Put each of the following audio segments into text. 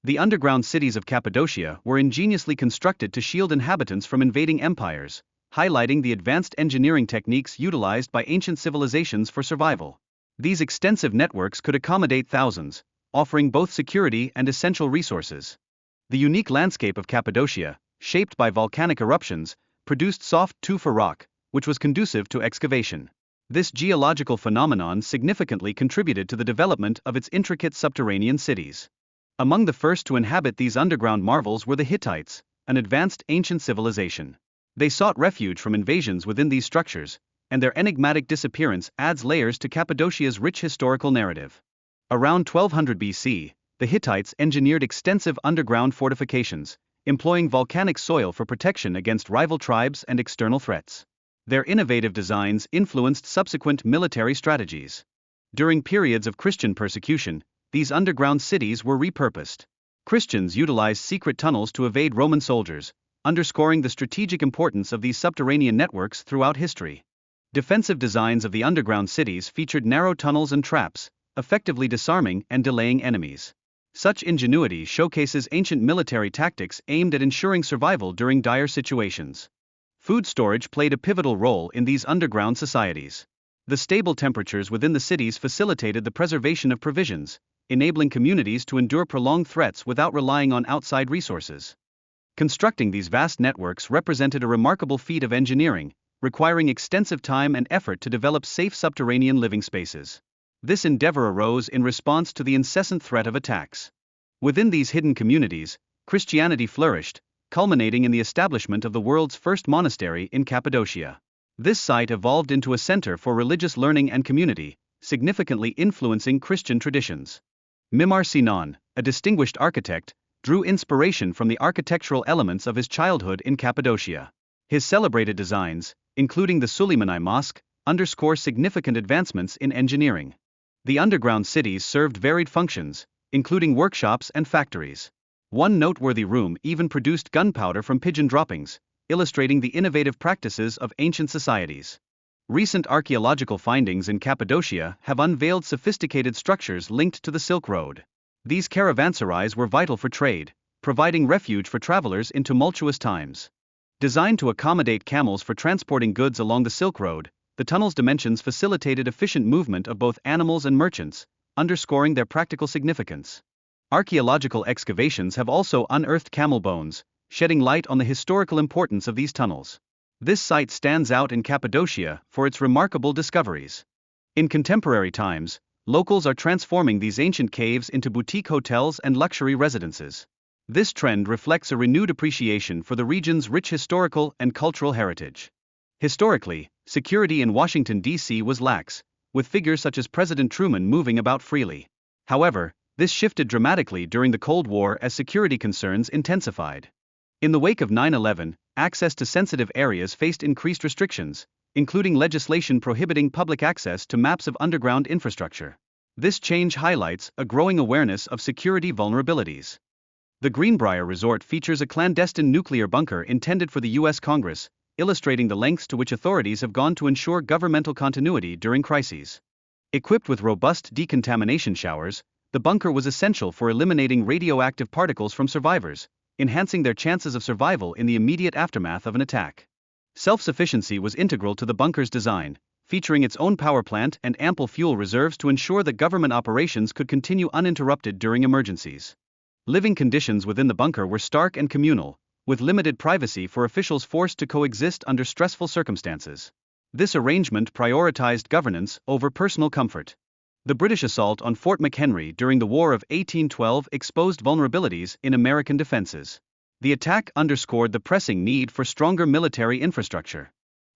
The underground cities of Cappadocia were ingeniously constructed to shield inhabitants from invading empires, highlighting the advanced engineering techniques utilized by ancient civilizations for survival. These extensive networks could accommodate thousands, offering both security and essential resources. The unique landscape of Cappadocia, shaped by volcanic eruptions, produced soft tufa rock, which was conducive to excavation. This geological phenomenon significantly contributed to the development of its intricate subterranean cities. Among the first to inhabit these underground marvels were the Hittites, an advanced ancient civilization. They sought refuge from invasions within these structures, and their enigmatic disappearance adds layers to Cappadocia's rich historical narrative. Around 1200 BC, the Hittites engineered extensive underground fortifications, employing volcanic soil for protection against rival tribes and external threats. Their innovative designs influenced subsequent military strategies. During periods of Christian persecution, these underground cities were repurposed. Christians utilized secret tunnels to evade Roman soldiers, underscoring the strategic importance of these subterranean networks throughout history. Defensive designs of the underground cities featured narrow tunnels and traps, effectively disarming and delaying enemies. Such ingenuity showcases ancient military tactics aimed at ensuring survival during dire situations. Food storage played a pivotal role in these underground societies. The stable temperatures within the cities facilitated the preservation of provisions, enabling communities to endure prolonged threats without relying on outside resources. Constructing these vast networks represented a remarkable feat of engineering, requiring extensive time and effort to develop safe subterranean living spaces. This endeavor arose in response to the incessant threat of attacks. Within these hidden communities, Christianity flourished, culminating in the establishment of the world's first monastery in Cappadocia. This site evolved into a center for religious learning and community, significantly influencing Christian traditions. Mimar Sinan, a distinguished architect, drew inspiration from the architectural elements of his childhood in Cappadocia. His celebrated designs, including the Suleimani Mosque, underscore significant advancements in engineering. The underground cities served varied functions, including workshops and factories. One noteworthy room even produced gunpowder from pigeon droppings, illustrating the innovative practices of ancient societies. Recent archaeological findings in Cappadocia have unveiled sophisticated structures linked to the Silk Road. These caravanserais were vital for trade, providing refuge for travelers in tumultuous times. Designed to accommodate camels for transporting goods along the Silk Road, the tunnel's dimensions facilitated efficient movement of both animals and merchants, underscoring their practical significance. Archaeological excavations have also unearthed camel bones, shedding light on the historical importance of these tunnels. This site stands out in Cappadocia for its remarkable discoveries. In contemporary times, locals are transforming these ancient caves into boutique hotels and luxury residences. This trend reflects a renewed appreciation for the region's rich historical and cultural heritage. Historically, security in Washington, D.C. was lax, with figures such as President Truman moving about freely. However, this shifted dramatically during the Cold War as security concerns intensified. In the wake of 9/11, access to sensitive areas faced increased restrictions, including legislation prohibiting public access to maps of underground infrastructure. This change highlights a growing awareness of security vulnerabilities. The Greenbrier Resort features a clandestine nuclear bunker intended for the U.S. Congress, illustrating the lengths to which authorities have gone to ensure governmental continuity during crises. Equipped with robust decontamination showers, the bunker was essential for eliminating radioactive particles from survivors, enhancing their chances of survival in the immediate aftermath of an attack. Self-sufficiency was integral to the bunker's design, featuring its own power plant and ample fuel reserves to ensure that government operations could continue uninterrupted during emergencies. Living conditions within the bunker were stark and communal, with limited privacy for officials forced to coexist under stressful circumstances. This arrangement prioritized governance over personal comfort. The British assault on Fort McHenry during the War of 1812 exposed vulnerabilities in American defenses. The attack underscored the pressing need for stronger military infrastructure.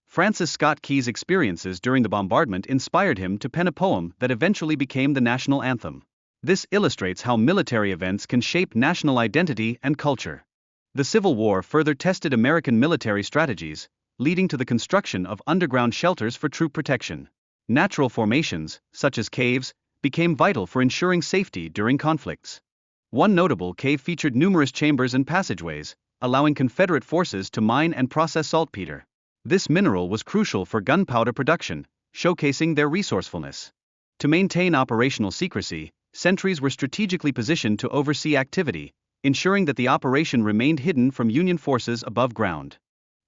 Francis Scott Key's experiences during the bombardment inspired him to pen a poem that eventually became the national anthem. This illustrates how military events can shape national identity and culture. The Civil War further tested American military strategies, leading to the construction of underground shelters for troop protection. Natural formations, such as caves, became vital for ensuring safety during conflicts. One notable cave featured numerous chambers and passageways, allowing Confederate forces to mine and process saltpeter. This mineral was crucial for gunpowder production, showcasing their resourcefulness. To maintain operational secrecy, Sentries were strategically positioned to oversee activity, ensuring that the operation remained hidden from Union forces above ground.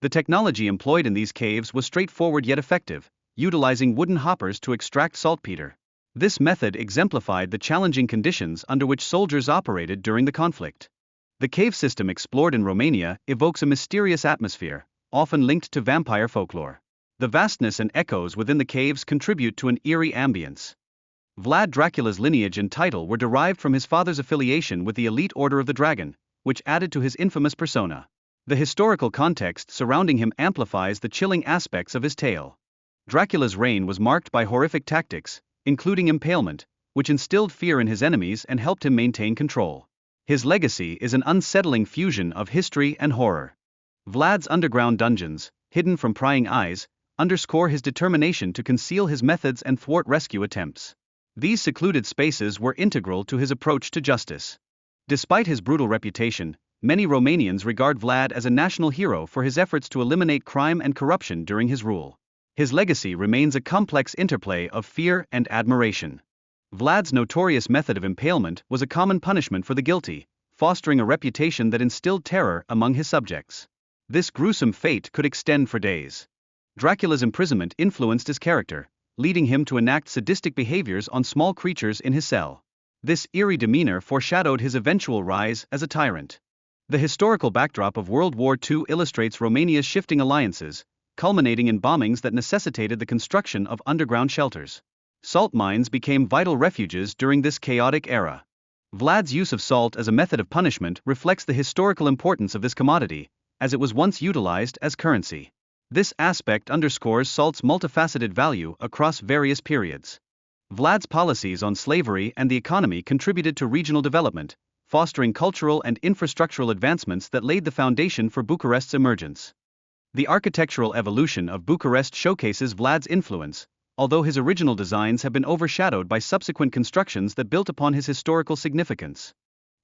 The technology employed in these caves was straightforward yet effective, utilizing wooden hoppers to extract saltpeter. This method exemplified the challenging conditions under which soldiers operated during the conflict. The cave system explored in Romania evokes a mysterious atmosphere, often linked to vampire folklore. The vastness and echoes within the caves contribute to an eerie ambience. Vlad Dracula's lineage and title were derived from his father's affiliation with the elite Order of the Dragon, which added to his infamous persona. The historical context surrounding him amplifies the chilling aspects of his tale. Dracula's reign was marked by horrific tactics, including impalement, which instilled fear in his enemies and helped him maintain control. His legacy is an unsettling fusion of history and horror. Vlad's underground dungeons, hidden from prying eyes, underscore his determination to conceal his methods and thwart rescue attempts. These secluded spaces were integral to his approach to justice. Despite his brutal reputation, many Romanians regard Vlad as a national hero for his efforts to eliminate crime and corruption during his rule. His legacy remains a complex interplay of fear and admiration. Vlad's notorious method of impalement was a common punishment for the guilty, fostering a reputation that instilled terror among his subjects. This gruesome fate could extend for days. Dracula's imprisonment influenced his character, leading him to enact sadistic behaviors on small creatures in his cell. This eerie demeanor foreshadowed his eventual rise as a tyrant. The historical backdrop of World War II illustrates Romania's shifting alliances, culminating in bombings that necessitated the construction of underground shelters. Salt mines became vital refuges during this chaotic era. Vlad's use of salt as a method of punishment reflects the historical importance of this commodity, as it was once utilized as currency. This aspect underscores salt's multifaceted value across various periods. Vlad's policies on slavery and the economy contributed to regional development, fostering cultural and infrastructural advancements that laid the foundation for Bucharest's emergence. The architectural evolution of Bucharest showcases Vlad's influence, although his original designs have been overshadowed by subsequent constructions that built upon his historical significance.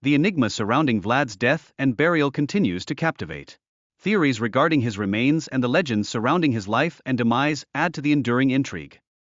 The enigma surrounding Vlad's death and burial continues to captivate. Theories regarding his remains and the legends surrounding his life and demise add to the enduring intrigue.